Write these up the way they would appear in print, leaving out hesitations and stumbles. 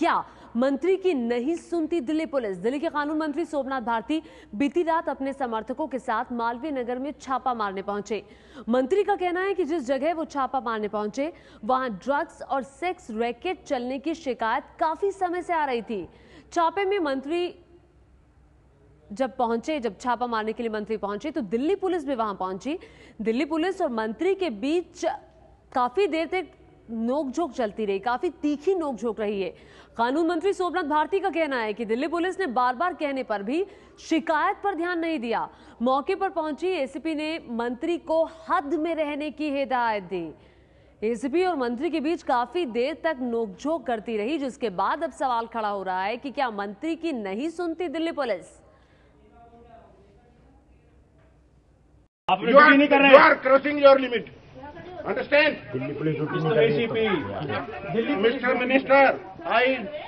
क्या मंत्री की नहीं सुनती दिल्ली पुलिस? दिल्ली के कानून मंत्री सोमनाथ भारती बीती रात अपने समर्थकों के साथ मालवीय नगर में छापा मारने पहुंचे। मंत्री का कहना है कि जिस जगह वो छापा मारने पहुंचे वहां ड्रग्स और सेक्स रैकेट चलने की शिकायत काफी समय से आ रही थी। छापे में मंत्री जब छापा मारने के लिए मंत्री पहुंचे तो दिल्ली पुलिस भी वहां पहुंची। दिल्ली पुलिस और मंत्री के बीच काफी देर तक नोकझोंक चलती रही, काफी तीखी नोकझोंक रही है। कानून मंत्री सोमनाथ भारती का कहना है कि दिल्ली पुलिस ने बार बार कहने पर भी शिकायत पर ध्यान नहीं दिया। मौके पर पहुंची एसीपी ने मंत्री को हद में रहने की हिदायत दी। एसीपी और मंत्री के बीच काफी देर तक नोकझोंक करती रही, जिसके बाद अब सवाल खड़ा हो रहा है कि क्या मंत्री की नहीं सुनती Delhi police? You are crossing your limit. Understand? Mr. Minister, I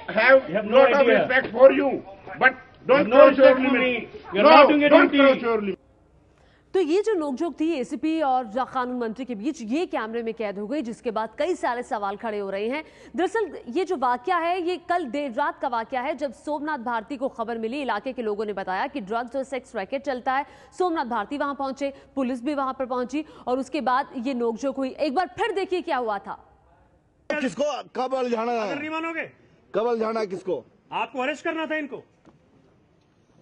have lot of respect for you, but don't cross your limit. Don't cross your limit. तो ये जो नोकझोंक थी एसीपी और कानून मंत्री के बीच, ये कैमरे में कैद हो गई, जिसके बाद कई सारे सवाल खड़े हो रहे हैं। दरअसल ये जो वाकया है ये कल देर रात का वाकया है, जब सोमनाथ भारती को खबर मिली। इलाके के लोगों ने बताया कि ड्रग्स और सेक्स रैकेट चलता है। सोमनाथ भारती वहां पहुंचे, पुलिस भी वहां पर पहुंची और उसके बाद ये नोकझोंक हुई। एक बार फिर देखिए क्या हुआ था। किसको कब उलझाना है? अगर नहीं मानोगे कब उलझाना है किसको? आपको अरेस्ट करना था इनको,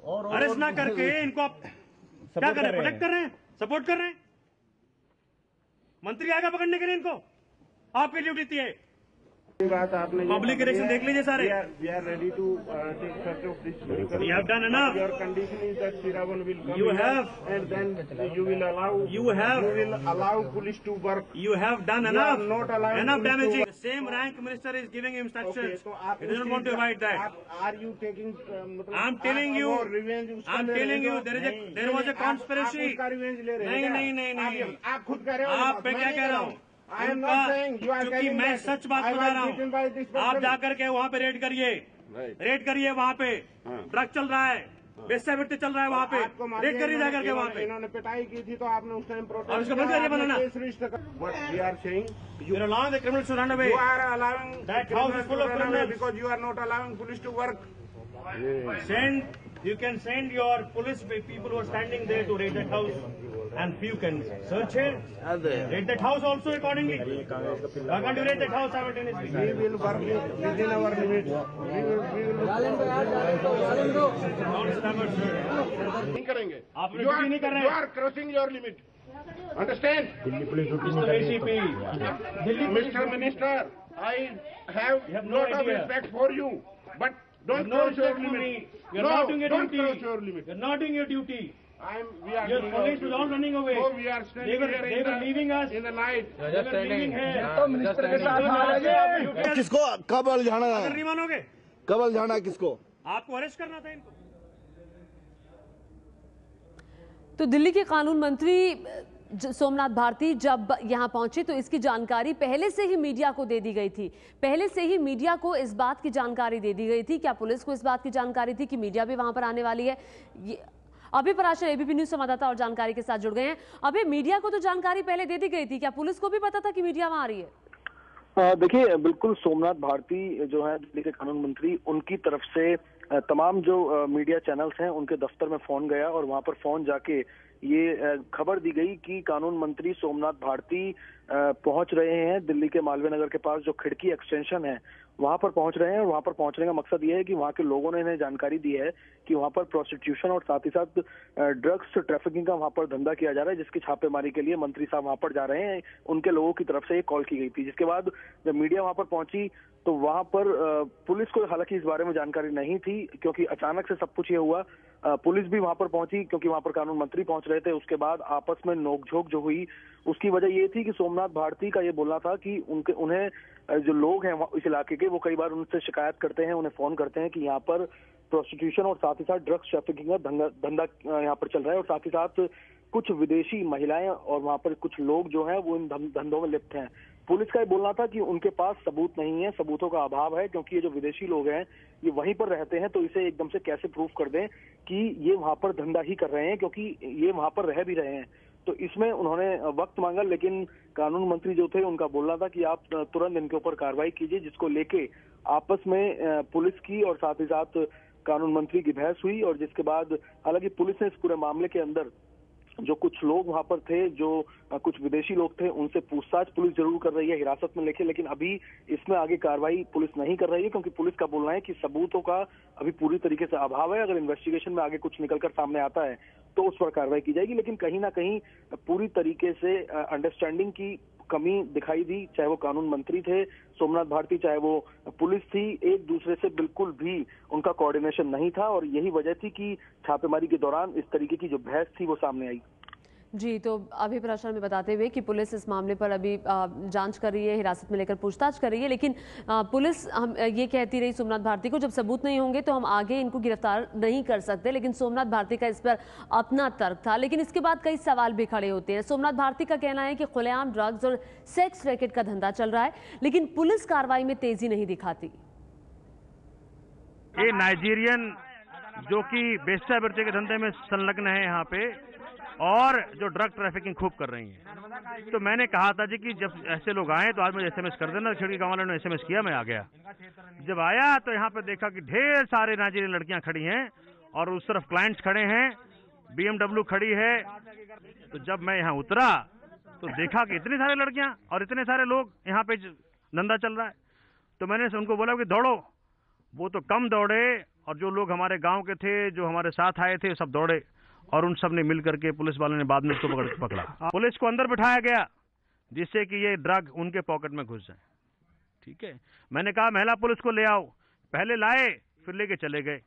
और अरेस्ट ना करके इनको आप क्या कर रहे हैं? प्रोटेक्ट कर रहे हैं, सपोर्ट कर रहे हैं। मंत्री आएगा पकड़ने के लिए इनको, आपकी ड्यूटी थी। बात आपने पब्लिक इलेक्शन देख लीजिए सारे। We are ready to take such of this. You have done enough. Your condition is that Siravan will come. You here have. and then you will allow. You have. You will allow police to work. You have done You enough. are not allowing Enough police to damaging. work. The same rank minister is giving instructions. Okay, so आप He doesn't want to avoid that. Are you taking? I'm telling you. Revenge. I'm telling you there was a conspiracy. आप उसका revenge ले रहे हैं? नहीं। आप खुद कह रहे हो। आप मैं क्या कह रहा हूँ? I am not saying you are क्योंकि telling मैं that सच बात I बता was रहा beaten by this हूँ। आप person. जाकर के वहाँ पे रेड करिए वहाँ पे ड्रग चल रहा है, वेश्यावृत्ति चल रहा है वहाँ पे, रेड करिए जाकर के वहाँ पे। इन्होंने पिटाई की थी तो आपने उस टाइम प्रोटेस्ट और उसको बंद करिए बनाना। What we are saying, You are allowing the criminals to run away. you are allowing That house is full of criminals. because you are not allowing police to work. You can send your police people who are standing there to raid that house, and you can search it. Raid that house also accordingly. Why can't you raid that house simultaneously? We will work within our limits. We will नहीं करेंगे। आप duty नहीं कर रहे You हैं। are crossing your limit. Understand? ACP. Mr. Minister, I have no lot of idea. respect for you, but don't No cross your respect for me. limit. You're not doing your don't duty. cross your limit. You're not doing your duty. We are Your doing police our was all duty. running away. So we are standing here They were leaving us. in the night. They were leaving here. Minister के साथ किसको कब उलझाना अगर है? नहीं मानोगे कब उलझाना है किसको? आपको अरेस्ट करना था इनको। तो दिल्ली के कानून मंत्री सोमनाथ भारती जब यहां पहुंचे तो इसकी जानकारी पहले से ही मीडिया को दे दी गई थी। पहले से ही मीडिया को इस बात की जानकारी दे दी गई थी। क्या पुलिस को इस बात की जानकारी थी कि मीडिया भी वहां पर आने वाली है? अभी पराशर एबीपी न्यूज संवाददाता और जानकारी के साथ जुड़ गए हैं। अभी मीडिया को तो जानकारी पहले दे दी गई थी, क्या पुलिस को भी पता था कि मीडिया वहां आ रही है? देखिए, बिल्कुल सोमनाथ भारती जो है दिल्ली के कानून मंत्री, उनकी तरफ से तमाम जो मीडिया चैनल्स हैं उनके दफ्तर में फोन गया और वहां पर फोन जाके ये खबर दी गई कि कानून मंत्री सोमनाथ भारती पहुंच रहे हैं दिल्ली के मालवीय नगर के पास जो खिड़की एक्सटेंशन है वहां पर पहुंच रहे हैं। और वहां पर पहुंचने का मकसद ये है कि वहां के लोगों ने इन्हें जानकारी दी है कि वहां पर प्रोस्टिट्यूशन और साथ ही साथ ड्रग्स ट्रैफिकिंग का वहां पर धंधा किया जा रहा है, जिसकी छापेमारी के लिए मंत्री साहब वहां पर जा रहे हैं। उनके लोगों की तरफ से ये कॉल की गई थी, जिसके बाद जब मीडिया वहां पर पहुंची तो वहां पर पुलिस को हालांकि इस बारे में जानकारी नहीं थी, क्योंकि अचानक से सब कुछ ये हुआ। पुलिस भी वहां पर पहुंची क्योंकि वहां पर कानून मंत्री पहुंच रहे थे। उसके बाद आपस में नोकझोंक जो हुई उसकी वजह ये थी कि सोमनाथ भारती का ये बोलना था कि उन्हें जो लोग हैं इस इलाके के वो कई बार उनसे शिकायत करते हैं, उन्हें फोन करते हैं कि यहाँ पर प्रोस्टिट्यूशन और साथ ही साथ ड्रग्स ट्रैफिकिंग का धंधा यहाँ पर चल रहा है और साथ ही साथ कुछ विदेशी महिलाएं और वहां पर कुछ लोग जो हैं वो इन धंधों में लिप्त हैं। पुलिस का ये बोलना था कि उनके पास सबूत नहीं है, सबूतों का अभाव है, क्योंकि ये जो विदेशी लोग हैं ये वहीं पर रहते हैं, तो इसे एकदम से कैसे प्रूफ कर दें कि ये वहां पर धंधा ही कर रहे हैं, क्योंकि ये वहां पर रह भी रहे हैं। तो इसमें उन्होंने वक्त मांगा, लेकिन कानून मंत्री जो थे उनका बोलना था कि आप तुरंत इनके ऊपर कार्रवाई कीजिए, जिसको लेके आपस में पुलिस की और साथ ही साथ कानून मंत्री की बहस हुई, और जिसके बाद हालांकि पुलिस ने इस पूरे मामले के अंदर जो कुछ लोग वहां पर थे, जो कुछ विदेशी लोग थे, उनसे पूछताछ पुलिस जरूर कर रही है हिरासत में लेके, लेकिन अभी इसमें आगे कार्रवाई पुलिस नहीं कर रही है, क्योंकि पुलिस का बोलना है कि सबूतों का अभी पूरी तरीके से अभाव है। अगर इन्वेस्टिगेशन में आगे कुछ निकलकर सामने आता है तो उस पर कार्रवाई की जाएगी, लेकिन कहीं ना कहीं पूरी तरीके से अंडरस्टैंडिंग की कमी दिखाई दी, चाहे वो कानून मंत्री थे सोमनाथ भारती, चाहे वो पुलिस थी, एक दूसरे से बिल्कुल भी उनका कोऑर्डिनेशन नहीं था, और यही वजह थी कि छापेमारी के दौरान इस तरीके की जो बहस थी वो सामने आई। जी, तो अभी प्रश्न में बताते हुए कि पुलिस इस मामले पर अभी जांच कर रही है, हिरासत में लेकर पूछताछ कर रही है, लेकिन पुलिस हम ये कहती रही सोमनाथ भारती को, जब सबूत नहीं होंगे तो हम आगे इनको गिरफ्तार नहीं कर सकते। लेकिन सोमनाथ भारती का इस पर अपना तर्क था, लेकिन इसके बाद कई सवाल भी खड़े होते हैं। सोमनाथ भारती का कहना है कि खुलेआम ड्रग्स और सेक्स रैकेट का धंधा चल रहा है, लेकिन पुलिस कार्रवाई में तेजी नहीं दिखाती। ये नाइजीरियन जो कि वेश्यावृत्ति के धंधे में संलग्न है यहाँ पे, और जो ड्रग ट्रैफिकिंग खूब कर रही हैं। तो मैंने कहा था जी कि जब ऐसे लोग आए तो आज मुझे एसएमएस कर देना। खिड़की गांव वालों ने एसएमएस किया, मैं आ गया। जब आया तो यहाँ पे देखा कि ढेर सारे नाइजीरियन लड़कियां खड़ी हैं और उस तरफ क्लाइंट्स खड़े हैं, बीएमडब्ल्यू खड़ी है। तो जब मैं यहाँ उतरा तो देखा कि इतनी सारी लड़कियां और इतने सारे लोग यहाँ पे धंधा चल रहा है। तो मैंने उनको बोला कि दौड़ो। वो तो कम दौड़े, और जो लोग हमारे गाँव के थे, जो हमारे साथ आए थे, सब दौड़े, और उन सब ने मिल करके पुलिस वालों ने बाद में उसको पकड़ा। पुलिस को अंदर बिठाया गया जिससे कि ये ड्रग उनके पॉकेट में घुस जाए। ठीक है, मैंने कहा महिला पुलिस को ले आओ। पहले लाए, फिर लेके चले गए,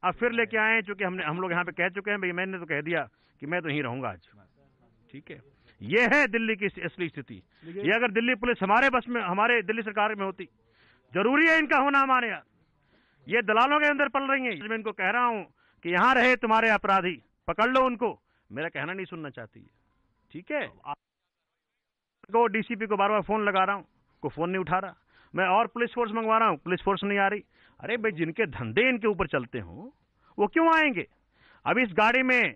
अब फिर लेके आए, चूंकि हम लोग यहाँ पे कह चुके हैं भाई, मैंने तो कह दिया कि मैं तो यहीं रहूंगा आज। ठीक है, ये है दिल्ली की असली स्थिति। ये अगर दिल्ली पुलिस हमारे बस में, हमारे दिल्ली सरकार में होती, जरूरी है इनका होना हमारे यहाँ। ये दलालों के अंदर पल रही है। मैं इनको कह रहा हूँ कि यहाँ रहे तुम्हारे अपराधी, पकड़ लो उनको। मेरा कहना नहीं सुनना चाहती है। ठीक है, को डीसीपी को बार बार फोन लगा रहा हूँ, को फोन नहीं उठा रहा। मैं और पुलिस फोर्स मंगवा रहा हूँ, पुलिस फोर्स नहीं आ रही। अरे भाई, जिनके धंधे इनके ऊपर चलते हो वो क्यों आएंगे? अब इस गाड़ी में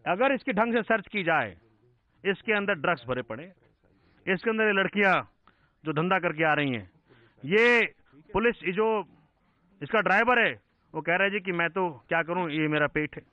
अगर इसकी ढंग से सर्च की जाए, इसके अंदर ड्रग्स भरे पड़े, इसके अंदर ये लड़कियां जो धंधा करके आ रही हैं, ये पुलिस जो इसका ड्राइवर है वो कह रहा है जी कि मैं तो क्या करूं, ये मेरा पेट है।